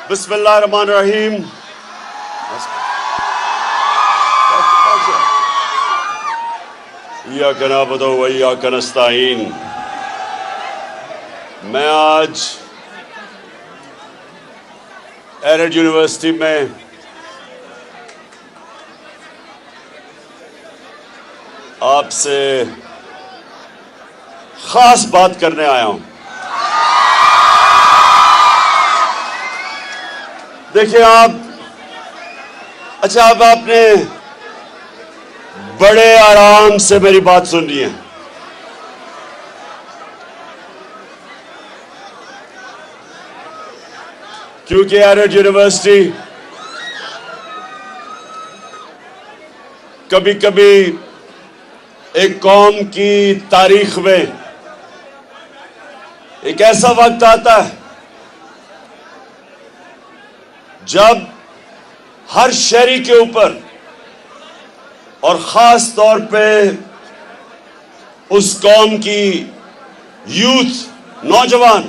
بسم اللہ الرحمن الرحیم. ایاک نعبد و ایاک نستعین. میں آج ایرٹ یونیورسٹی میں آپ سے خاص بات کرنے آیا ہوں. دیکھیں اب آپ نے بڑے آرام سے میری بات سننی ہے. کیونکہ ایرٹ یونیورسٹی کبھی کبھی ایک قوم کی تاریخ میں ایک ایسا وقت آتا ہے جب ہر شہری کے اوپر اور خاص طور پہ اس قوم کی یوتھ، نوجوان،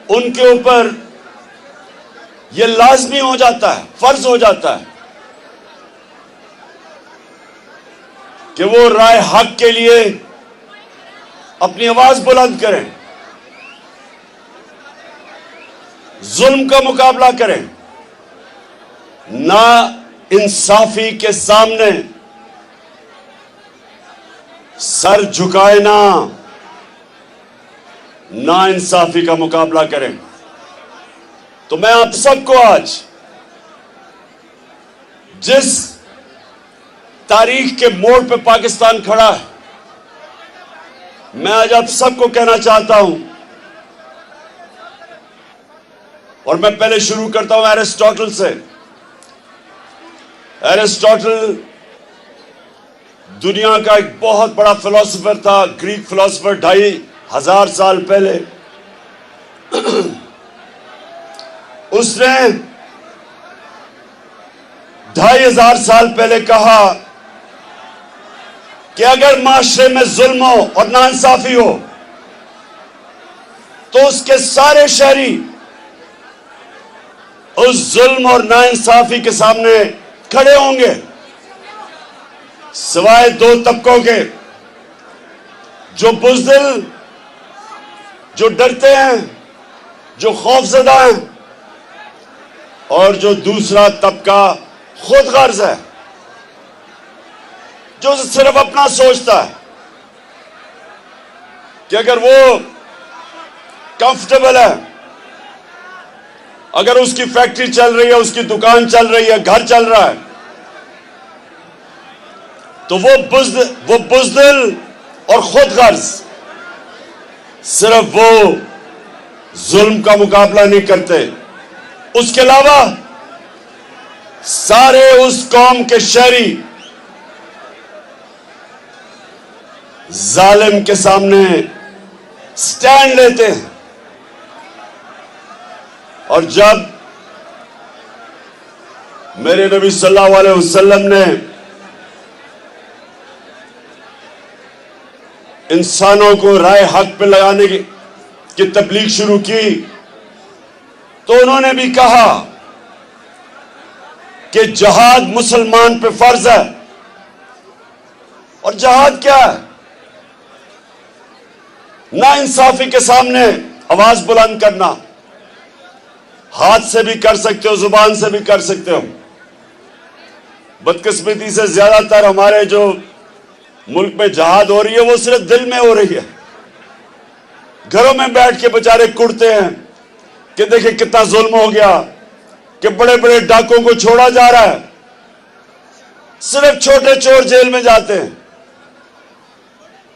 ان کے اوپر یہ لازمی ہو جاتا ہے، فرض ہو جاتا ہے کہ وہ رائے حق کے لیے اپنی آواز بلند کریں، ظلم کا مقابلہ کریں، نا انصافی کے سامنے سر جھکائے نا انصافی کا مقابلہ کریں. تو میں آپ سب کو آج جس تاریخ کے موڑ پہ پاکستان کھڑا ہے، میں آج آپ سب کو کہنا چاہتا ہوں، اور میں پہلے شروع کرتا ہوں ایرسٹوٹل سے. ایرسٹوٹل دنیا کا ایک بہت بڑا فلسفر تھا، گریک فلسفر، 2500 سال پہلے. اس نے 2500 سال پہلے کہا کہ اگر معاشرے میں ظلم ہو اور ناانصافی ہو تو اس کے سارے شہری اس ظلم اور ناانصافی کے سامنے کھڑے ہوں گے، سوائے دو طبقوں کے، جو بزدل، جو ڈرتے ہیں، جو خوفزدہ ہیں، اور جو دوسرا طبقہ خود غرض ہے، جو صرف اپنا سوچتا ہے کہ اگر وہ کمفرٹیبل ہے، اگر اس کی فیکٹری چل رہی ہے، اس کی دکان چل رہی ہے، گھر چل رہا ہے، تو وہ بزدل اور خود غرض صرف وہ ظلم کا مقابلہ نہیں کرتے، اس کے علاوہ سارے اس قوم کے شہری ظالم کے سامنے سٹینڈ لیتے ہیں. اور جب میرے نبی صلی اللہ علیہ وسلم نے انسانوں کو رائے حق پہ لگانے کی تبلیغ شروع کی تو انہوں نے بھی کہا کہ جہاد مسلمان پہ فرض ہے. اور جہاد کیا ہے؟ نا انصافی کے سامنے آواز بلند کرنا. ہاتھ سے بھی کر سکتے ہو، زبان سے بھی کر سکتے ہو. بدقسمتی سے زیادہ تر ہمارے جو ملک میں جہاد ہو رہی ہے وہ صرف دل میں ہو رہی ہے. گھروں میں بیٹھ کے بیچارے کڑتے ہیں کہ دیکھیں کتنا ظلم ہو گیا، کہ بڑے بڑے ڈاکوں کو چھوڑا جا رہا ہے، صرف چھوٹے چور جیل میں جاتے ہیں.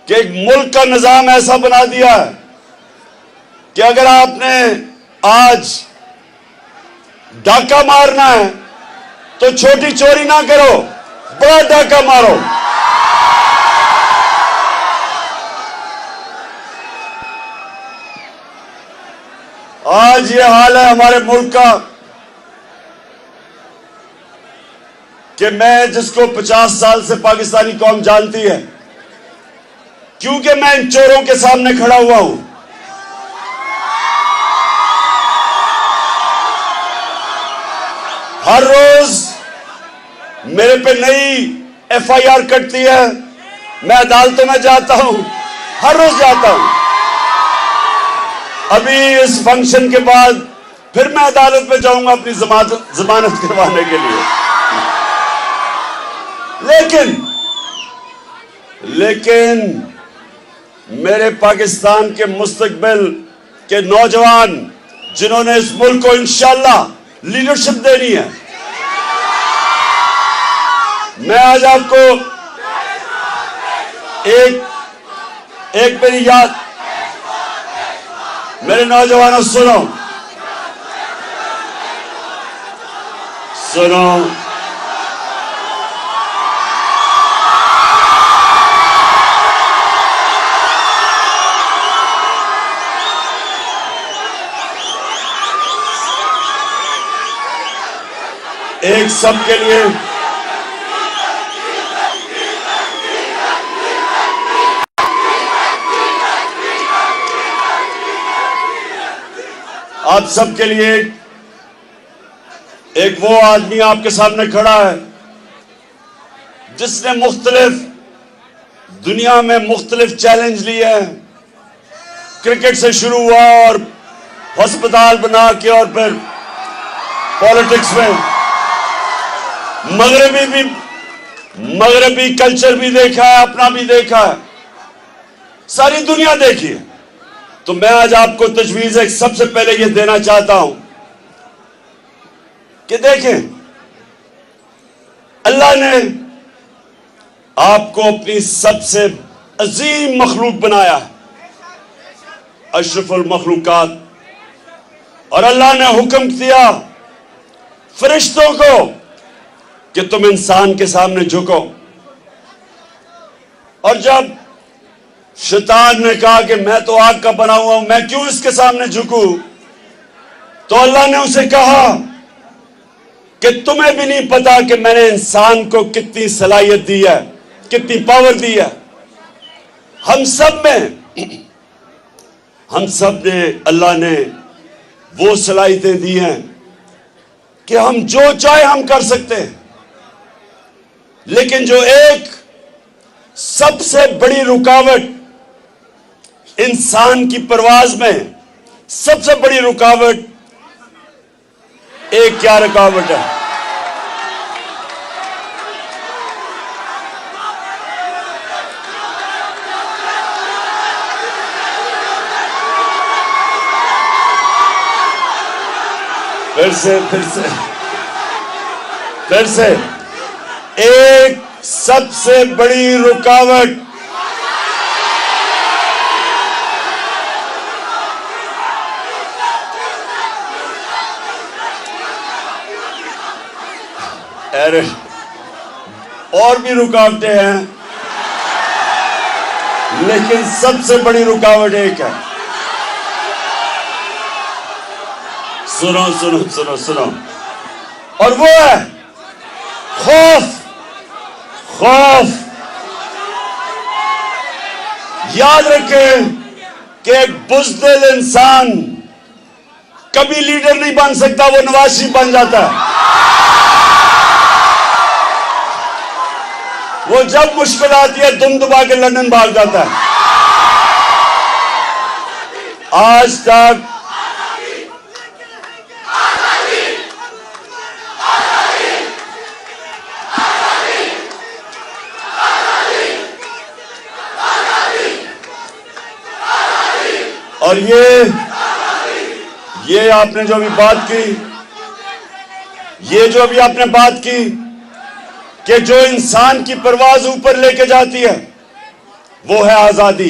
کہ ایک ملک کا نظام ایسا بنا دیا ہے کہ اگر آپ نے آج ڈاکہ مارنا ہے تو چھوٹی چوری نہ کرو، بڑا ڈاکہ مارو. آج یہ حال ہے ہمارے ملک کا کہ میں جس کو 50 سال سے پاکستانی قوم جانتی ہے، کیونکہ میں ان چوروں کے سامنے کھڑا ہوا ہوں. ہر روز میرے پہ نئی FIR کٹتی ہے. میں عدالتوں میں جاتا ہوں, ہر روز جاتا ہوں. ابھی اس فنکشن کے بعد پھر میں عدالت میں جاؤں گا اپنی ضمانت کروانے کے لیے. لیکن میرے پاکستان کے مستقبل کے نوجوان جنہوں نے اس ملک کو انشاءاللہ لیڈرشپ دینی ہے, میں آج آپ کو ایک میری یاد, میرے نوجوانوں سنو, ایک سب کے لیے آپ سب کے لیے ایک وہ آدمی آپ کے سامنے کھڑا ہے جس نے دنیا میں مختلف چیلنج لیے ہیں. کرکٹ سے شروع ہوا اور ہسپتال بنا کے اور پھر پالیٹکس میں مغربی کلچر بھی دیکھا ہے, اپنا بھی دیکھا ہے, ساری دنیا دیکھی ہے. تو میں آج آپ کو تجویز ایک سب سے پہلے یہ دینا چاہتا ہوں کہ دیکھیں, اللہ نے آپ کو اپنی سب سے عظیم مخلوق بنایا ہے, اشرف المخلوقات, اور اللہ نے حکم دیا فرشتوں کو کہ تم انسان کے سامنے جھکو. اور جب شیطان نے کہا کہ میں تو آگ کا بنا ہوا ہوں, میں کیوں اس کے سامنے جھکوں, تو اللہ نے اسے کہا کہ تمہیں بھی نہیں پتا کہ میں نے انسان کو کتنی صلاحیت دی ہے, کتنی پاور دی ہے. ہم سب نے اللہ نے وہ صلاحیتیں دی ہیں کہ ہم جو چاہے ہم کر سکتے ہیں. لیکن جو ایک سب سے بڑی رکاوٹ انسان کی پرواز میں, سب سے بڑی رکاوٹ, ایک کیا رکاوٹ ہے؟ پھر سے ایک سب سے بڑی رکاوٹ اور بھی رکاوٹیں ہیں, لیکن سب سے بڑی رکاوٹ ایک ہے. سنو, اور وہ ہے خوف. یاد رکھیں کہ ایک بزدل انسان کبھی لیڈر نہیں بن سکتا, وہ نواز شریف بن جاتا ہے. وہ جب مشکل آتی ہے دم دبا کے لندن بھاگ جاتا ہے. آج تک اور یہ آپ نے جو ابھی بات کی, یہ جو ابھی آپ نے بات کی کہ جو انسان کی پرواز اوپر لے کے جاتی ہے وہ ہے آزادی.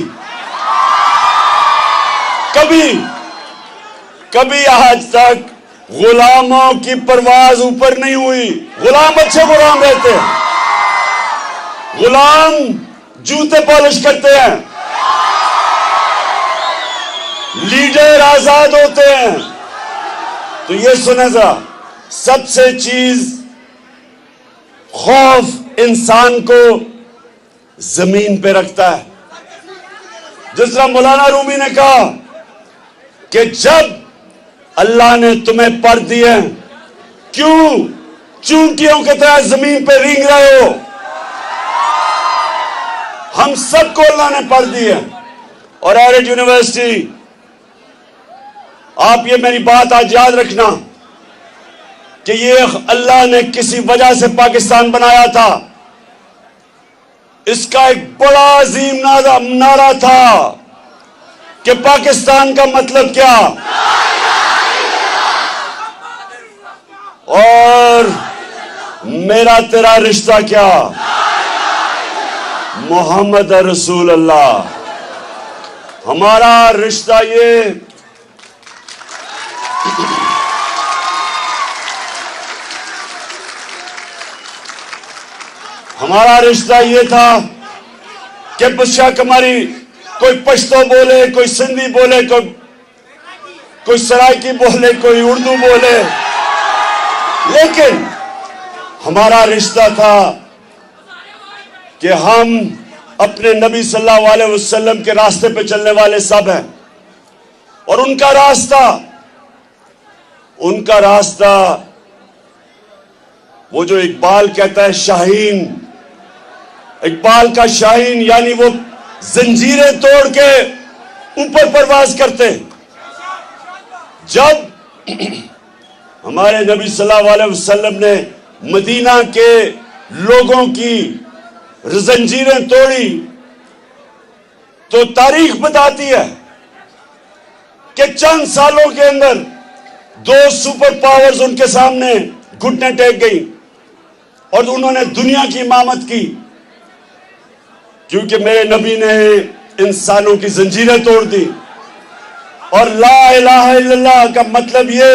کبھی آج تک غلاموں کی پرواز اوپر نہیں ہوئی. غلام اچھے غلام رہتے ہیں, غلام جوتے پالش کرتے ہیں, لیڈر آزاد ہوتے ہیں. تو یہ سنیں ذرا, سب سے چیز خوف انسان کو زمین پہ رکھتا ہے. جس طرح مولانا رومی نے کہا کہ جب اللہ نے تمہیں پر دیے, کیوں چونٹیوں کی طرح زمین پہ رینگ رہے ہو. ہم سب کو اللہ نے پڑھ دی ہے. اور ایرٹ یونیورسٹی، آپ یہ میری بات آج یاد رکھنا کہ یہ اللہ نے کسی وجہ سے پاکستان بنایا تھا. اس کا ایک بڑا عظیم نعرہ تھا کہ پاکستان کا مطلب کیا، اور میرا تیرا رشتہ کیا، محمد رسول اللہ. ہمارا رشتہ یہ تھا کہ بشک ہماری کوئی پشتو بولے، کوئی سندھی بولے، کوئی سرائکی بولے، کوئی اردو بولے، لیکن ہمارا رشتہ تھا کہ ہم اپنے نبی صلی اللہ علیہ وسلم کے راستے پہ چلنے والے سب ہیں. اور ان کا راستہ وہ جو اقبال کہتا ہے شاہین، اقبال کا شاہین یعنی وہ زنجیریں توڑ کے اوپر پرواز کرتے. جب ہمارے نبی صلی اللہ علیہ وسلم نے مدینہ کے لوگوں کی زنجیریں توڑی تو تاریخ بتاتی ہے کہ چند سالوں کے اندر 2 سپر پاورز ان کے سامنے گھٹنے ٹیک گئی اور انہوں نے دنیا کی امامت کی، کیونکہ میرے نبی نے انسانوں کی زنجیریں توڑ دی. اور لا الہ الا اللہ کا مطلب یہ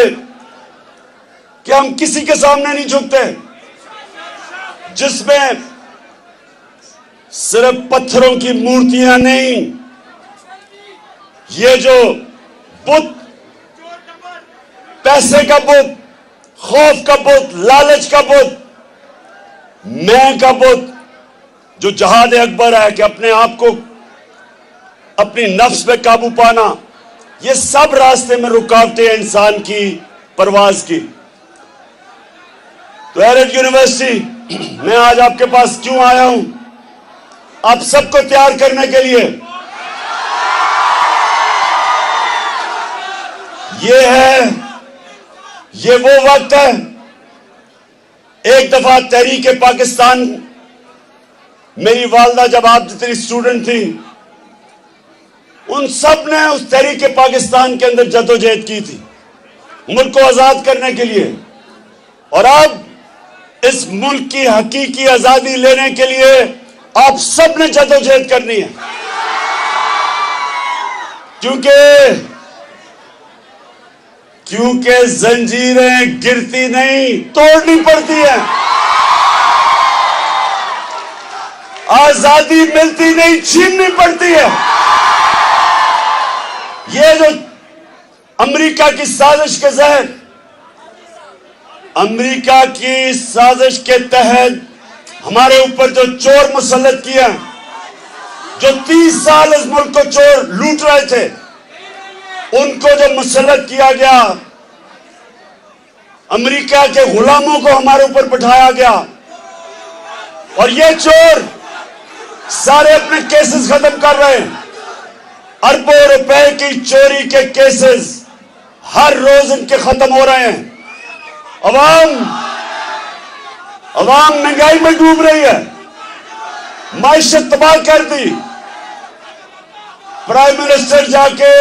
کہ ہم کسی کے سامنے نہیں جھکتے، جس میں صرف پتھروں کی مورتیاں نہیں، یہ جو بت، پیسے کا بت، خوف کا بت، لالچ کا بت، میں کا بت، جو جہاد اکبر ہے کہ اپنے آپ کو اپنی نفس پہ قابو پانا، یہ سب راستے میں رکاوٹیں انسان کی پرواز کی. تو ایرٹ یونیورسٹی، میں آج آپ کے پاس کیوں آیا ہوں؟ آپ سب کو تیار کرنے کے لیے. یہ وہ وقت ہے. ایک دفعہ تحریک پاکستان، میری والدہ جب آپ جتنی اسٹوڈنٹ تھی، ان سب نے اس تحریک پاکستان کے اندر جدوجہد کی تھی ملک کو آزاد کرنے کے لیے. اور اب اس ملک کی حقیقی آزادی لینے کے لیے آپ سب نے جدوجہد کرنی ہے، کیونکہ زنجیریں گرتی نہیں، توڑنی پڑتی ہیں. آزادی ملتی نہیں، چھیننی پڑتی ہے. یہ جو امریکہ کی سازش کے زہر، امریکہ کی سازش کے تحت ہمارے اوپر جو چور مسلط کیا، جو 30 سال اس ملک کو چور لوٹ رہے تھے، ان کو جو مسلط کیا گیا، امریکہ کے غلاموں کو ہمارے اوپر بٹھایا گیا، اور یہ چور سارے اپنے کیسز ختم کر رہے ہیں. اربوں روپے کی چوری کے کیسز ہر روز ان کے ختم ہو رہے ہیں. عوام مہنگائی میں ڈوب رہی ہے، معیشت تباہ کر دی. پرائم منسٹر جا کے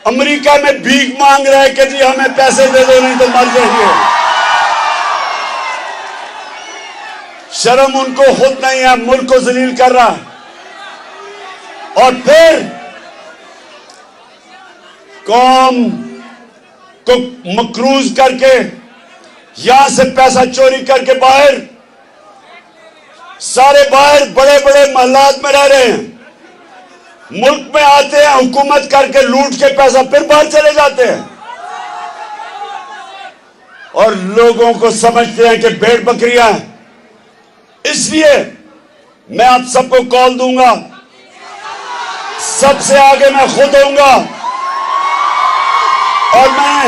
امریکہ میں بھیک مانگ رہے کہ جی ہمیں پیسے دے دو نہیں تو مر جائیں گے. شرم ان کو خود نہیں ہے، ملک کو ذلیل کر رہا ہے. اور پھر قوم کو مقروض کر کے یہاں سے پیسہ چوری کر کے سارے باہر بڑے بڑے محلات میں رہ رہے ہیں. ملک میں آتے ہیں، حکومت کر کے لوٹ کے پیسہ پھر باہر چلے جاتے ہیں، اور لوگوں کو سمجھتے ہیں کہ بھیڑ بکریاں ہیں. اس لیے میں آپ سب کو کال دوں گا، سب سے آگے میں خود ہوں گا، اور میں